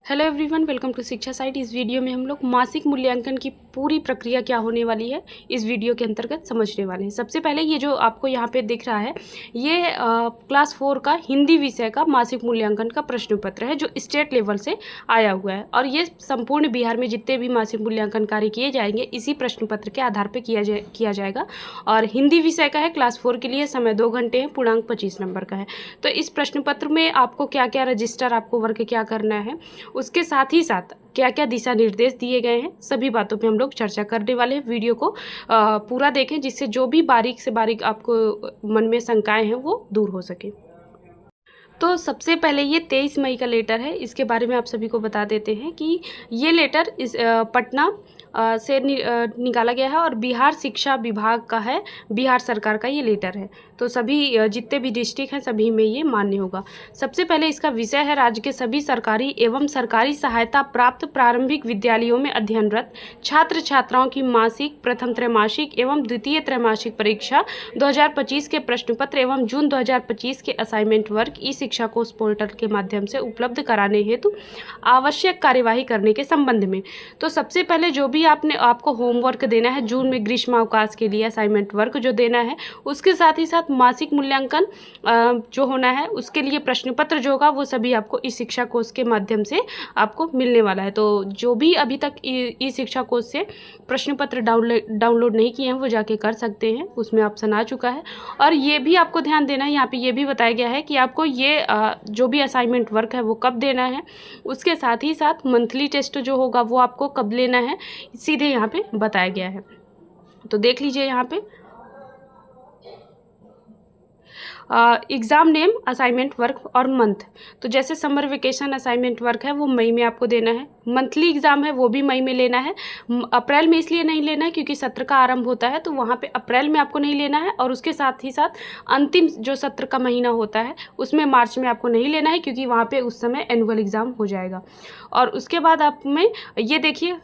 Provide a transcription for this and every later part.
Hello everyone, welcome to शिक्षा site. इस video में हम लोग मासिक मूल्यांकन की पूरी प्रक्रिया क्या होने वाली है इस वीडियो के अंतर्गत समझने वाले हैं। सबसे पहले ये जो आपको यहाँ पे दिख रहा है ये क्लास 4 का हिंदी विषय का मासिक मूल्यांकन का प्रश्न पत्र है जो स्टेट लेवल से आया हुआ है और ये संपूर्ण बिहार में जितने भी मासिक मूल्यांकन कार्य किए जाएंगे इसी प्रश्न पत्र के आधार पर किया जाएगा। और हिंदी विषय का है, क्लास 4 के लिए समय 2 घंटे है, पूर्णांक 25 नंबर का है। तो इस प्रश्न पत्र में आपको क्या क्या रजिस्टर, आपको वर्क क्या करना है, उसके साथ ही साथ क्या क्या दिशा निर्देश दिए गए हैं, सभी बातों पे हम लोग चर्चा करने वाले हैं। वीडियो को पूरा देखें जिससे जो भी बारीक से बारीक आपको मन में शंकाएं हैं वो दूर हो सके। तो सबसे पहले ये 23 मई का लेटर है, इसके बारे में आप सभी को बता देते हैं कि ये लेटर इस पटना से निकाला गया है और बिहार शिक्षा विभाग का है, बिहार सरकार का ये लेटर है। तो सभी जितने भी डिस्ट्रिक्ट हैं सभी में ये मान्य होगा। सबसे पहले इसका विषय है राज्य के सभी सरकारी एवं सरकारी सहायता प्राप्त प्रारंभिक विद्यालयों में अध्ययनरत छात्र छात्राओं की मासिक, प्रथम त्रैमासिक एवं द्वितीय त्रैमासिक परीक्षा 2025 के प्रश्न पत्र एवं जून 2025 के असाइनमेंट वर्क ई शिक्षा कोष पोर्टल के माध्यम से उपलब्ध कराने हेतु आवश्यक कार्यवाही करने के संबंध में। तो सबसे पहले जो भी आपको होमवर्क देना है जून में ग्रीष्म अवकाश के लिए असाइनमेंट वर्क जो देना है, उसके साथ ही साथ मासिक मूल्यांकन जो होना है उसके लिए प्रश्न पत्र जो होगा वो सभी आपको ई शिक्षा कोष के माध्यम से आपको मिलने वाला है। तो जो भी अभी तक ई शिक्षा कोष से प्रश्न पत्र डाउनलोड नहीं किए हैं वो जाके कर सकते हैं, उसमें ऑप्शन आ चुका है। और ये भी आपको ध्यान देना है, यहाँ पे ये भी बताया गया है कि आपको ये जो भी असाइनमेंट वर्क है वो कब देना है, उसके साथ ही साथ मंथली टेस्ट जो होगा वो आपको कब लेना है, सीधे यहाँ पे बताया गया है। तो देख लीजिए यहाँ पे एग्ज़ाम नेम, असाइनमेंट वर्क और मंथ। तो जैसे समर वेकेशन असाइनमेंट वर्क है वो मई में आपको देना है, मंथली एग्ज़ाम है वो भी मई में लेना है। अप्रैल में इसलिए नहीं लेना है क्योंकि सत्र का आरंभ होता है तो वहाँ पे अप्रैल में आपको नहीं लेना है। और उसके साथ ही साथ अंतिम जो सत्र का महीना होता है उसमें मार्च में आपको नहीं लेना है क्योंकि वहाँ पे उस समय एनुअल एग्ज़ाम हो जाएगा। और उसके बाद आप में ये देखिए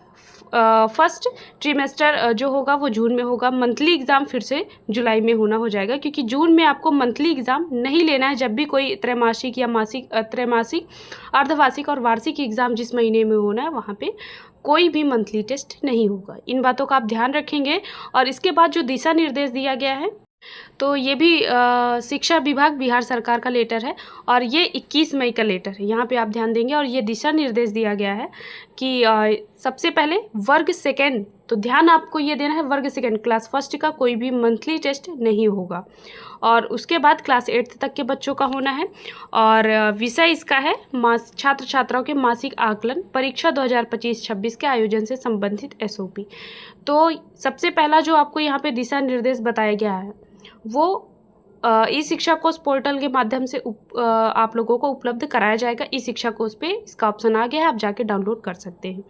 फर्स्ट ट्रिमेस्टर जो होगा वो जून में होगा, मंथली एग्ज़ाम फिर से जुलाई में होना हो जाएगा क्योंकि जून में आपको मंथली एग्ज़ाम नहीं लेना है। जब भी कोई त्रैमासिक या मासिक, त्रैमासिक, अर्धवार्षिक और वार्षिक एग्ज़ाम जिस महीने में होना है वहाँ पे कोई भी मंथली टेस्ट नहीं होगा। इन बातों का आप ध्यान रखेंगे। और इसके बाद जो दिशा निर्देश दिया गया है तो ये भी शिक्षा विभाग बिहार सरकार का लेटर है और ये 21 मई का लेटर है, यहाँ पे आप ध्यान देंगे। और ये दिशा निर्देश दिया गया है कि सबसे पहले वर्ग सेकेंड, तो ध्यान आपको ये देना है, वर्ग सेकेंड क्लास फर्स्ट का कोई भी मंथली टेस्ट नहीं होगा। और उसके बाद क्लास 8 तक के बच्चों का होना है और विषय इसका है छात्र छात्राओं के मासिक आकलन परीक्षा 2025-26 के आयोजन से संबंधित SOP। तो सबसे पहला जो आपको यहाँ पे दिशा निर्देश बताया गया है वो ई शिक्षा कोष पोर्टल के माध्यम से आप लोगों को उपलब्ध कराया जाएगा। ई शिक्षा कोष पे इसका ऑप्शन आ गया है, आप जाके डाउनलोड कर सकते हैं।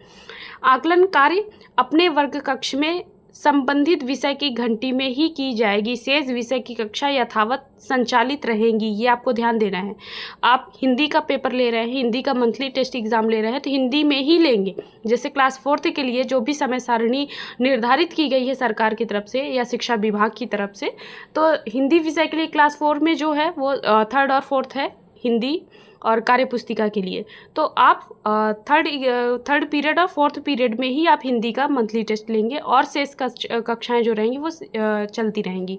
आकलन कार्य अपने वर्ग कक्ष में संबंधित विषय की घंटी में ही की जाएगी, शेष विषय की कक्षा यथावत संचालित रहेंगी। ये आपको ध्यान देना है। आप हिंदी का पेपर ले रहे हैं, हिंदी का मंथली टेस्ट एग्ज़ाम ले रहे हैं तो हिंदी में ही लेंगे। जैसे क्लास 4 के लिए जो भी समय सारणी निर्धारित की गई है सरकार की तरफ से या शिक्षा विभाग की तरफ से, तो हिंदी विषय के लिए क्लास 4 में जो है वो 3rd और 4th है हिंदी और कार्य पुस्तिका के लिए। तो आप थर्ड पीरियड और 4th पीरियड में ही आप हिंदी का मंथली टेस्ट लेंगे और शेष कक्षाएं जो रहेंगी वो चलती रहेंगी।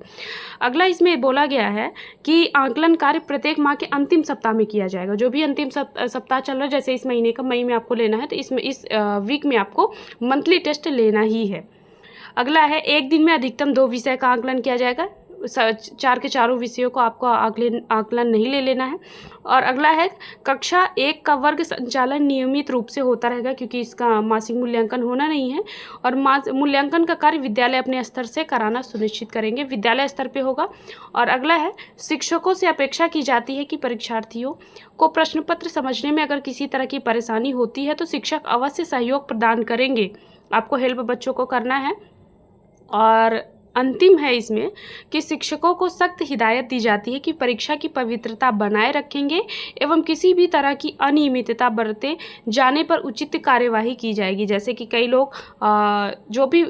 अगला इसमें बोला गया है कि आकलन कार्य प्रत्येक माह के अंतिम सप्ताह में किया जाएगा। जो भी अंतिम सप्ताह चल रहा है, जैसे इस महीने का मई में आपको लेना है तो इस वीक में आपको मंथली टेस्ट लेना ही है। अगला है एक दिन में अधिकतम 2 विषय का आकलन किया जाएगा, 4 के चारों विषयों को आपको आकलन नहीं ले लेना है। और अगला है कक्षा 1 का वर्ग संचालन नियमित रूप से होता रहेगा क्योंकि इसका मासिक मूल्यांकन होना नहीं है। और मूल्यांकन का कार्य विद्यालय अपने स्तर से कराना सुनिश्चित करेंगे, विद्यालय स्तर पे होगा। और अगला है शिक्षकों से अपेक्षा की जाती है कि परीक्षार्थियों को प्रश्न पत्र समझने में अगर किसी तरह की परेशानी होती है तो शिक्षक अवश्य सहयोग प्रदान करेंगे, आपको हेल्प बच्चों को करना है। और अंतिम है इसमें कि शिक्षकों को सख्त हिदायत दी जाती है कि परीक्षा की पवित्रता बनाए रखेंगे एवं किसी भी तरह की अनियमितता बरते जाने पर उचित कार्यवाही की जाएगी। जैसे कि कई लोग जो भी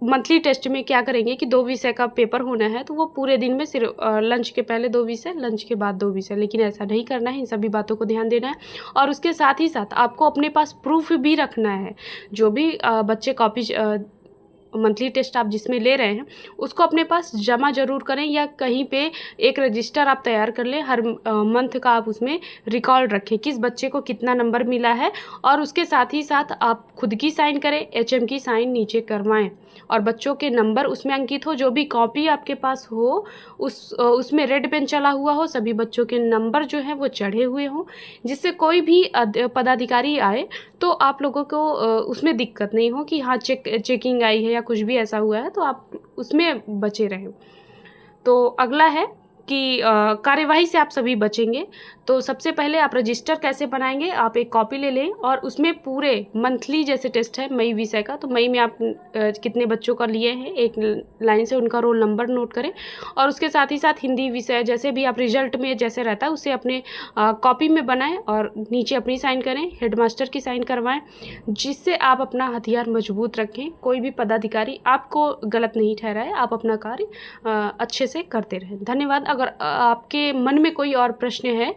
मंथली टेस्ट में क्या करेंगे कि 2 विषय का पेपर होना है, तो वो पूरे दिन में सिर्फ लंच के पहले 2 विषय, लंच के बाद 2 विषय, लेकिन ऐसा नहीं करना है। इन सभी बातों को ध्यान देना है और उसके साथ ही साथ आपको अपने पास प्रूफ भी रखना है। जो भी बच्चे कॉपी मंथली टेस्ट आप जिसमें ले रहे हैं उसको अपने पास जमा ज़रूर करें, या कहीं पे एक रजिस्टर आप तैयार कर लें। हर मंथ का आप उसमें रिकॉर्ड रखें किस बच्चे को कितना नंबर मिला है, और उसके साथ ही साथ आप खुद की साइन करें, HM की साइन नीचे करवाएं और बच्चों के नंबर उसमें अंकित हो। जो भी कॉपी आपके पास हो उसमें रेड पेन चला हुआ हो, सभी बच्चों के नंबर जो है वो चढ़े हुए हों, जिससे कोई भी पदाधिकारी आए तो आप लोगों को उसमें दिक्कत नहीं हो कि हाँ चेकिंग आई है या कुछ भी ऐसा हुआ है, तो आप उसमें बचे रहें। तो अगला है कि कार्यवाही से आप सभी बचेंगे। तो सबसे पहले आप रजिस्टर कैसे बनाएंगे, आप एक कॉपी ले लें और उसमें पूरे मंथली जैसे टेस्ट है मई विषय का, तो मई में आप कितने बच्चों का लिए हैं एक लाइन से उनका रोल नंबर नोट करें, और उसके साथ ही साथ हिंदी विषय जैसे भी आप रिजल्ट में जैसे रहता है उसे अपने कॉपी में बनाएं और नीचे अपनी साइन करें, हेडमास्टर की साइन करवाएं, जिससे आप अपना हथियार मजबूत रखें। कोई भी पदाधिकारी आपको गलत नहीं ठहराए, आप अपना कार्य अच्छे से करते रहें। धन्यवाद। अगर आपके मन में कोई और प्रश्न है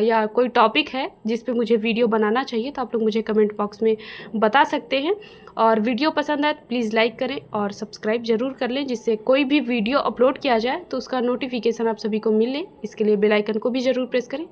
या कोई टॉपिक है जिस पे मुझे वीडियो बनाना चाहिए, तो आप लोग मुझे कमेंट बॉक्स में बता सकते हैं। और वीडियो पसंद आए तो प्लीज़ लाइक करें और सब्सक्राइब ज़रूर कर लें, जिससे कोई भी वीडियो अपलोड किया जाए तो उसका नोटिफिकेशन आप सभी को मिले। इसके लिए बेल आइकन को भी ज़रूर प्रेस करें।